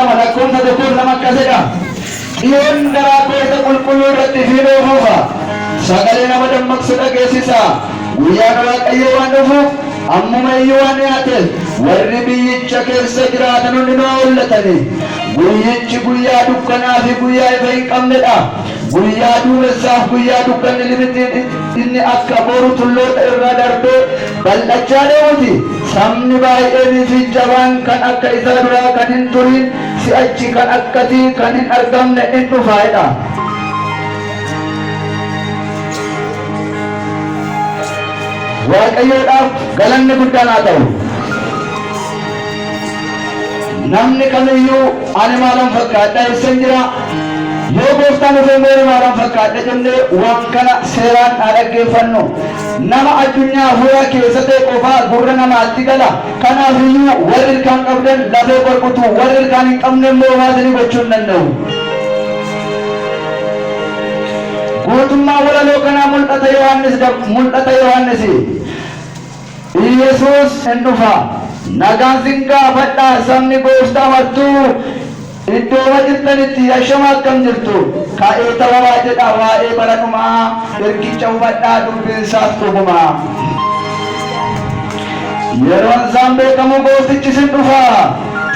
lama lakkoofsa tokkoon lama akkasidha. Dhiyoon garaa keessa qulqulluu irratti fiiloo fuufa. Sagalee nama dammaqsu dhageessisa. Guyyaan Waaqayyoo waan dhufuuf ammuma iyyuu waan dhiyaateef warri biyyicha keessa jiraatan hundinuu mul'atani. Guyyichi guyyaa dukkanaa fi guyyaa ifa hin qabnedha. Guyyaa duumessaaf guyyaa dukkanni limitiin inni akka boru tulloota irra darbee bal'achaa deemuti. Sabni baay'eenii fi jabaan kan akka isaa duraa kan hin turin si'achi kan akkasii kan hin argamne in dhufaadha. Waaqayyoodhaaf galanni guddaan haa ta'u. Namni kamiyyuu ani maalan fakkaadha eessan jira? Yoo gooftaan dhufee mee maalan fakkaadha jennee waan kana seeraan haa dhaggeeffannu. Nama addunyaa hafuura keessa ta'e qofaa gurra namaatti gala. Kanaafiyyuu warri ilkaan qabdan lafee qorqutu, warri ilkaan hin qabne immoo waasanii gochuu hin danda'u. Guutummaa walaloo kanaa mul'ata Yohaannis Yesuus hin dhufa. Nagaan sin gaafadhaa sabni gooftaa martuu iddoo jirtanitti ashama akkam jirtu ka'ee ta'aa jedha waa'ee bara dhumaa ergicha hubadhaa dubbiin isaas dhugumaa. Yeroon isaan beekamu gooftichi sin dhufa.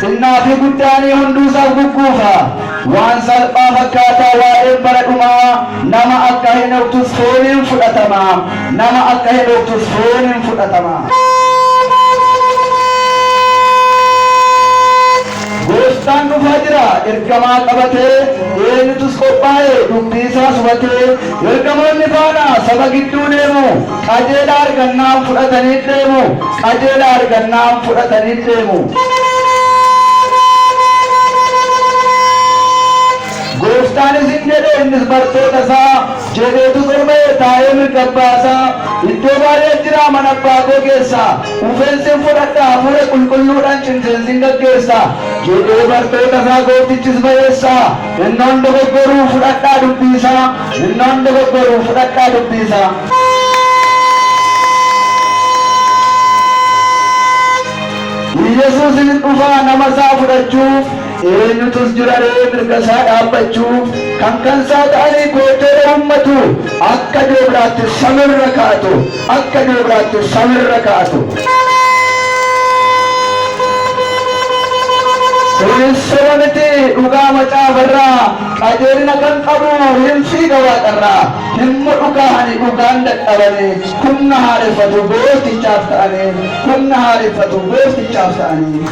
Xinnaa fi guddaanii hunduu isaaf gugguufa. Waan salphaa fakkaataa waa'ee bara dhumaa nama akka hin dhuftus fooniin fudhatama. Nama akka hin dhuftus fooniin fudhatama. Gooftaan dhufaa jira ergamaa qabatee eenyutus qophaa'e dubbii isaas hubatee ergamoonni faana saba gidduu deemu qajeelaa argannaan fudhatanii deemu qajeelaa argannaan fudhatanii deemu. Gooftaan isin jedhe innis bartoota isaa jedheetu sorbee taa'ee mirga baasaa iddoo baay'ee jira mana abbaa koo keessa ufeensin fudhadhaa hafuura qulqulluudhaan cimseensin gaggeessa jedhee bartoota isaa gooftichis ba'eessa. Innoon dogoggoruu fudhadhaa dubbii isaa innoon dogoggoruu fudhadhaa dubbii isaa. Yesuus hin dhufaa nama isaa fudhachuuf eenyutus jira mirga isaa dhaabbachuuf kan isaa ta'anii gootee ummatu akka doobiraatti samirra kaatu akka doobiraatti samirra kaatu. Kunis soba miti dhugaa macaafarraa qajeelina kan qabu hin fiiga waaqarraa himma dhugaani dhugaan dadhabanii humna haareffatu gooftichaaf ta'anii humna haareffatu gooftichaaf ta'anii.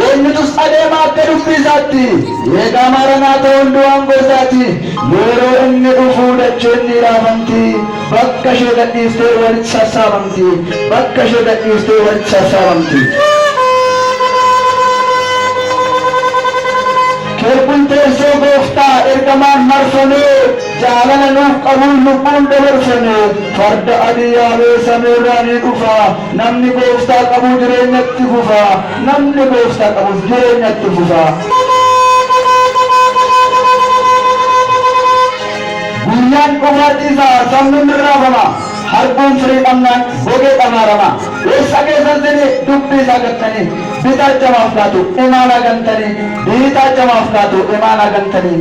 Eenyutus adeema akka dubbii isaatti eegaa maaranaa ta'uun du'aan gosaati. Yeroo inni dhufuu dacheen ni raafamti bakka ishee gadhiiftee walitti sassaabamti bakka ishee gadhiiftee walitti sassaabamti. Kerbuun teessoo gooftaa ergamaan marfamee jaalala nuuf qabuun lubbuun dabarfamee farda adii yaabee samiirraa ni dhufa. Namni gooftaa qabu jireenyatti fufa. Namni gooftaa qabus jireenyatti fufa. Guyyaan dhufaatiisaa sabni mirraafama. Harbuun firii dhabnaan gogee dhamaarama. Eessa keessan sini dubbii isaa gattanii bitaa jamaaf kaatu imaanaa gantanii bitaa jamaaf kaatu imaanaa gantanii.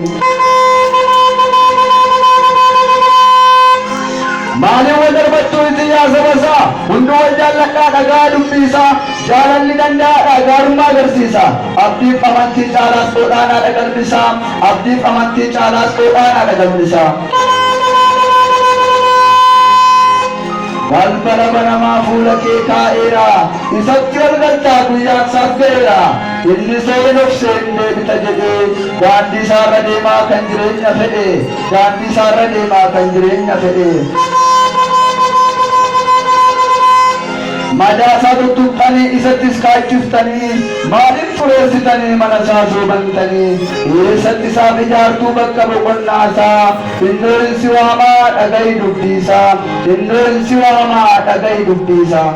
Maaliin wal darbattuu isin yaa saba isaa hunduu wal jaalladhaa dhagaa dubbii isaa jaalalli danda'aadha gaarummaa agarsiisa. Abdiif amantii caalaas godhaanaadha qalbisaa abdiif amantii caalaas godhaanaadha qalbisaa. Balbala banamaa fuula kee kaa'eera isatti ol galtaa guyyaan isaaf ga'eera. Inni seen of seen deebita jedhee daandii isaarra deemaa kan jireenya fedhe daandii isaarra deemaa kan jireenya fedhe. Madaa isaa tuttuqxanii isattis kaachiftanii maaliif xureessitanii mana isaa soobantanii eessatti isaaf ijaartuu bakka boqonnaa isaa. Indoon si waamaa dhaga'i dubbii isaa indoon si waamaa dhaga'i dubbii isaa.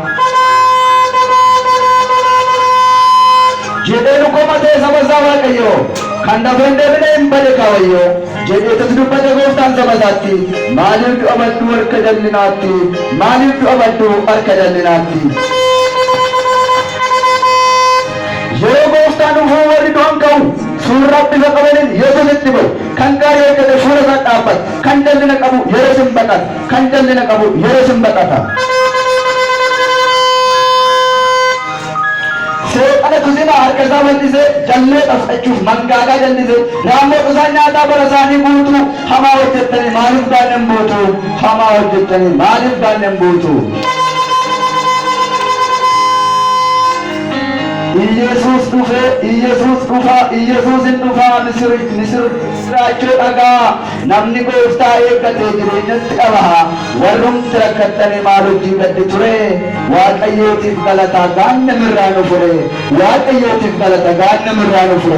Jedhee nu komatee saba isaa Waaqayyo kan dafeen deebinee hin bade kaawayyo jedheetas dubbate gooftaan saba isaatti. Maaliif du'a baddu harka jallinaatti maaliif du'a baddu harka jallinaatti. rabbi faqabalin yesus ittibu kan gari hojjete fuula isaa dhaabbata kan jallina qabu yeroo isin baqata kan jallina qabu yeroo isin baqata seexana kuzina harka isaa bal'ise jallee dhabsachuuf mangaagaa jallise raammoo isaa nyaataa bara isaanii guutuu hamaa hojjettanii maaliif gaannan buutu hamaa hojjettanii maaliif gaannan buutu ኢየሱስ ዱፌ ኢየሱስ ዱፋ ኢየሱስን ዱፋ ምስራቸው ጠጋ ነምኒ ጎፍታ ኤገቴ ጅሬኘት ቀባ ወሩም ትረከተኔ ማሎጂ ገድ ቱሬ ዋቀዮቲፍ ገለታ ጋነ ምራኑ ፍሬ ዋቀዮቲፍ ገለታ ጋነ ምራኑ ፍሬ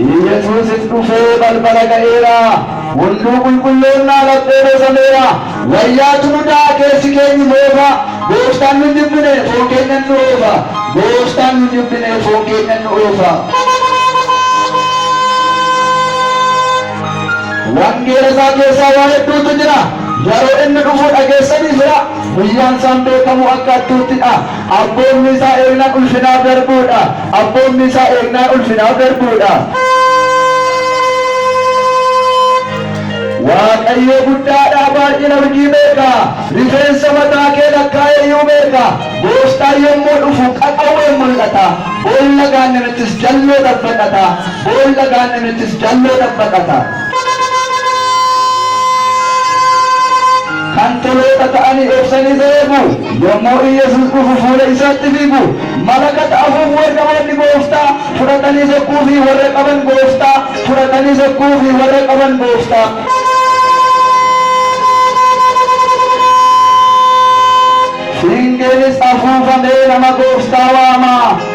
ኢየሱስ ዱፌ በልበለ ገኤራ ወንዱ ቁልቁሎና ለጤሮ ሰሜራ ወያቱ ኑዳ ከሲኬኝ ሞባ ጎስታን ንድብነ ፎንኬነን ኦፋ ጎስታን ንድብነ ፎንኬነን ኦፋ ወንጌለሳ ኬሳ ዋሄዱቱ ጅራ yeroo inni dhufu dhageessanii jira guyyaan isaan beekamu akka attuuttidha abboonni isaa eegnaan ulfinaaf darbuudha abboonni isaa eegnaan ulfinaaf darbuudha waaqayyo guddaadha baay'ina hojii beeka rifeensa mataa kee lakkaa'eeyyuu beeka gooftaan yommuu dhufu qaqawween mul'ata boolla gaannamittis jalloo dhabbaqata boolla gaannamittis jalloo dhabbaqata kan toloota ta'anii obsanii deemu yommuu Iyesuus dhufu fuula isaatti fiigu malakata afuuf warqabanni gooftaa fudhatanii sokkuu fi warra qaban gooftaa fudhatanii sokkuu fi warra qaban gooftaa Singeenis afuufamee nama gooftaa waama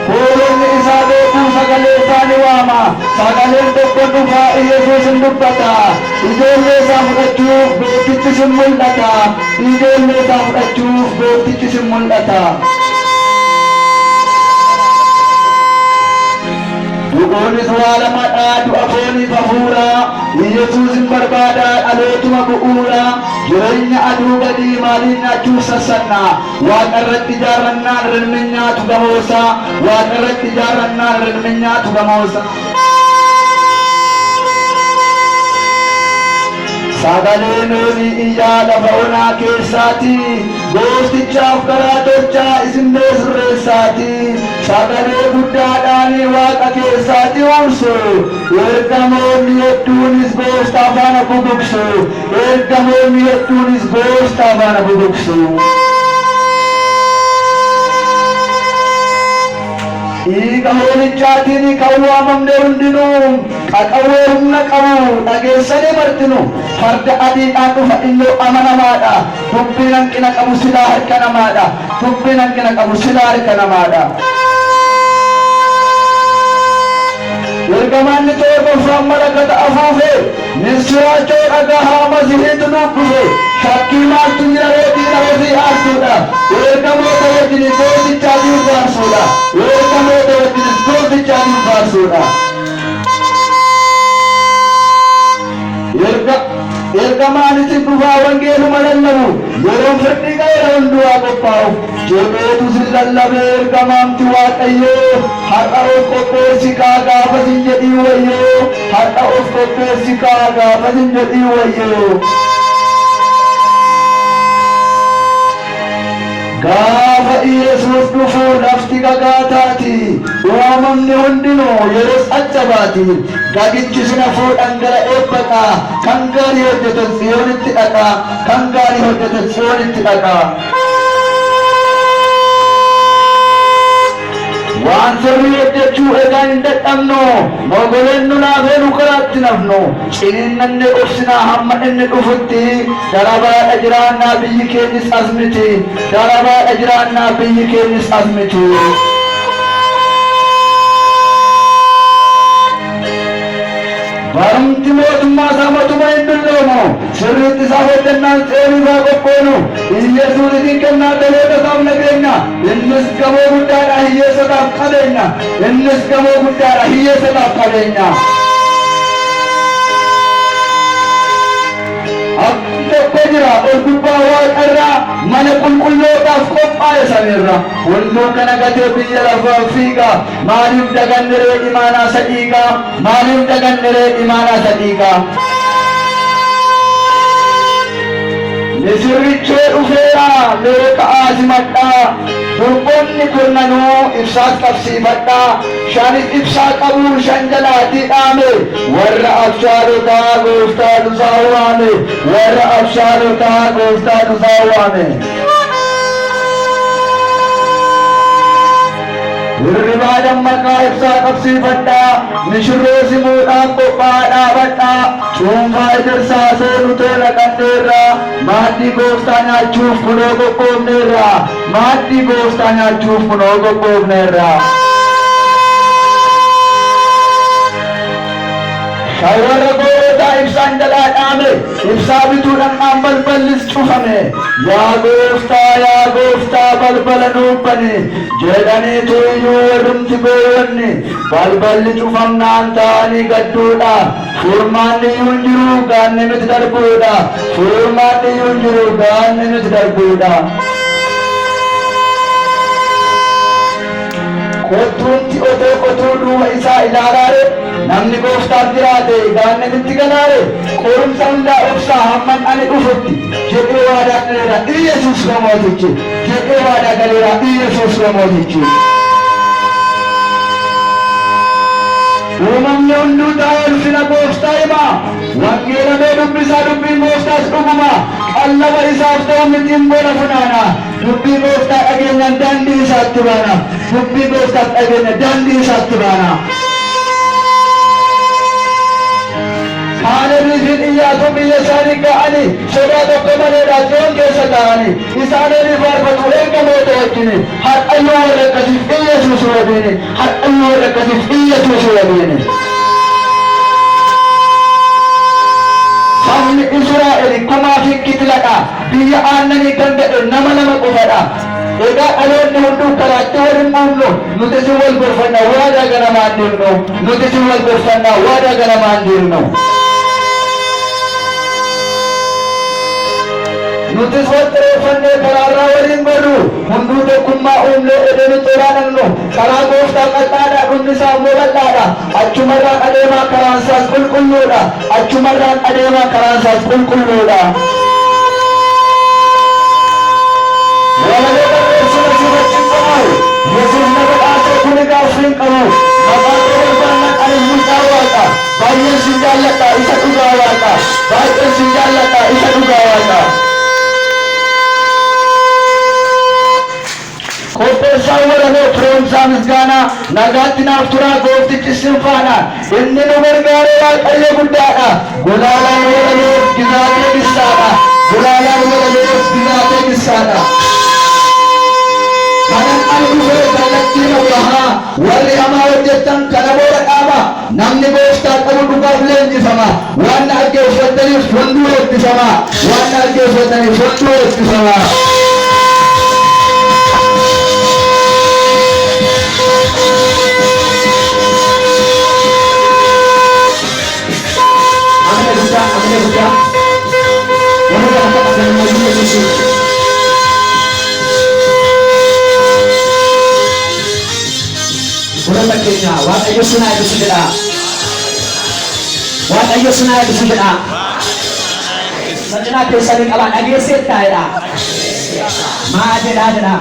hoolonni isaa beekuu sagalee isaani waama sagaleen tokko dhufaa Iyesuusin dubbata ijoollee isaa fudhachuuf gooftichi sin mul'ata ijoollee isaa fudhachuuf gooftichi sin mul'ata Du'oonis waa lamadha du'a fooniif hafuura Iyesuusin barbaada dhalootuma bu'uura jireenya aduu gadii maaliin nyaachuuf sassanna waaqa irratti ijaarrannaan rirmi nyaatu gamoosa waaqa irratti ijaarrannaan rirmi nyaatu gamoosa sagaleen horii iyyaa lafa onaa keessaati gooftichaaf karaa tolchaa isinlee sirreessaati sagalee guddaadhaanii waaqa keessaati ursu ergamoonni hedduunis gooftaa faana bubuksu ergamoonni hedduunis gooftaa faana bubuksu dhiiga hoolichaatiin kan waamamne hundinuu qaqawwee humna qabu dhageessanii martinu farda adiidhaan dhufa illoo amanamaadha dubbiin hanqina qabu silaa harka namaadha dubbiin hanqina qabu silaa harka namaadha ergamaanni torbaffaan malakata afuufe misiraachoo dhagahaa masihiitu nuuf dhufe shakkii maaltu jira reetii ofii aarsuudha ergamoota wajjin gootichaatiif faarsuudha ergamoota wajjin gootichaatiif faarsuudha ergamaanitti dhufaa wangeeluma lallabu yeroo firdi ga'eera hundumaa qophaa'u jebeetu sin lallabe ergamaamti waaqayyoo har'a of qopheessi kaa gaafa sin jedhii wayyoo har'a of qopheessi kaa gaafa sin jedhii wayyoo gaafa Iyesuus dhufu lafti gagaataati uumamni hundinuu yeroos achabaati gagichi sina fuudhan gara eebbaqa kan gaarii hojjetan Tsiyoonitti dhaqa kan gaarii hojjetan Tsiyoonitti dhaqa waan sirrii hojjechuu egaa hin dadhabnu mogoleen nu laafee nu karaatti nafnu ciniinnanne obsinaa hamma inni dhufutti darabaadha jiraannaa biyyi keenyis as miti darabaadha jiraannaa biyyi keenyis as miti barumti mootummaa isaa matuma hin dulloomu sirriitti isaa hojjennaan seeruu isaa qophoonu Iyesuus isin kennaa dhaloota isaaf nageenya innis gamoo guddaadha hiyyeessotaaf qabeenya innis gamoo guddaadha hiyyeessotaaf qabeenya tokko jira ol gubbaa waaqarraa mana qulqulloota Du'uudhaaf qophaa'e sanirra hunduu kana gatee biyya lafaa fiigaa. Maaliif daganniree imaanaa isa dhiigaa? Maaliif daganniree imaanaa isa dhiigaa? Misirrichee dhufeera meeqa aasimadhaa. Durboonni kurnanuu ibsaas qabsiifadhaa. Shanis ibsaa qabu shan jalaatii dhaame. Warra abshaarotaa gooftaatu isaa waame. Warra abshaarotaa gooftaatu isaa waame. Hirribaa dammaqaa ibsaa qabsiifadhaa. Mishirroo simuudhaan qophaa'aa dhaabadhaa. Cuunfaa ejersaa seenu tola qanneerra. Maaddii gooftaa nyaachuuf kunoo qophoofneerra. Maaddii gooftaa nyaachuuf kunoo qophoofneerra. Shawara gootaa ibsaan jalaa dhaame. Ibsaa bituudhaan balballis cufame. Yaa gooftaa balbala nuuf bani. Jedhaniitu iyyuu warrumti gooyonni balballi cufamnaan ta'anii gadduudha. Furmaanni iyyuu hin jiru gaanni nuti darbuudha. Furmaanni iyyuu hin jiru gaanni nuti darbuudha. Kottuunti otuu duuba isaa ilaalaare namni gooftaaf jiraate gaanni nutti galaare. Qorumsa hundaa obsaa hamman ani dhufutti jedhee waadaa galeera Iyesuus Mootichi. Jedhee waadaa galeera Iyesuus Mootichi. Uumamni hunduu ta'ee ulfina gooftaa himaa. Wangeela mee dubbisaa dubbiin gooftaas dhuguma. Qallaba isaaf ta'u mitiin bona funaana. Dubbii gooftaa dhageenyaan daandii isaatti baana. Dubbii gooftaas dhageenya daandii isaatti baana. Kaalebiifin Iyyaasuu biyya isaanii ga'anii sodaa tokko malee raajyoon keessa ta'anii isaanii faarfatu eega moota wajjini. Har'ayyuu warra akkasiif Iyesuus wabiini. Har'ayyuu warra akkasiif Iyesuus wabiini. Sabni Israa'el kumaa fi kitiladha. Biyya aannanii kan gadhe nama qofadha. Egaa dhaloonni hunduu karaatti waliin uumnu nuti si wal gorfanna waadaa ganamaan deemnu. Nuti si wal gorfanna waadaa ganamaan deemnu. Nutis walxereeffannee karaarraa waliin godhu hunduu tokkummaa uumnee edeni xuraanannu. Karaa gooftaa qal'aadha dhumni isaa immoo bal'aadha. Achumarraan adeemaa karaan isaas qulqulluudha. Achumarraan adeemaa karaan isaas qulqulluudha. Walaloo barreessina sifachi qabu Yesuus na badhaasee kuni gaaffiin qabu. Maqaan barbaannan ani mul'aa waaqa. Baay'een sin jaalladha isa dhugaa waaqa. Baay'een sin jaalladha isa dhugaa waaqa. Qopheessaan walaloo firoomsaa misgaanaa nagaatti naaf turaa gooftichi sin faana. Inni nu gargaare Waaqayyo guddaadha. Gulaalaan walaloof gizaatee gissaadha. Gulaalaan walaloof gizaatee gissaadha. Kanan ani dhufee kallattii bahaa warri hamaa hojjetan kana booda dhaaba. Namni gooftaa qabu dhugaaf leenjifama. Waan na dhaggeeffataniif hunduu eebbifama. Waan na dhaggeeffataniif hunduu eebbifama. Waaqayyo sunaa eebbisu jedha. Waaqayyo sunaa eebbisu jedha. Sacinaa keessanii qabaa dhageesseettaa jedha. Maa jedhaa jedha.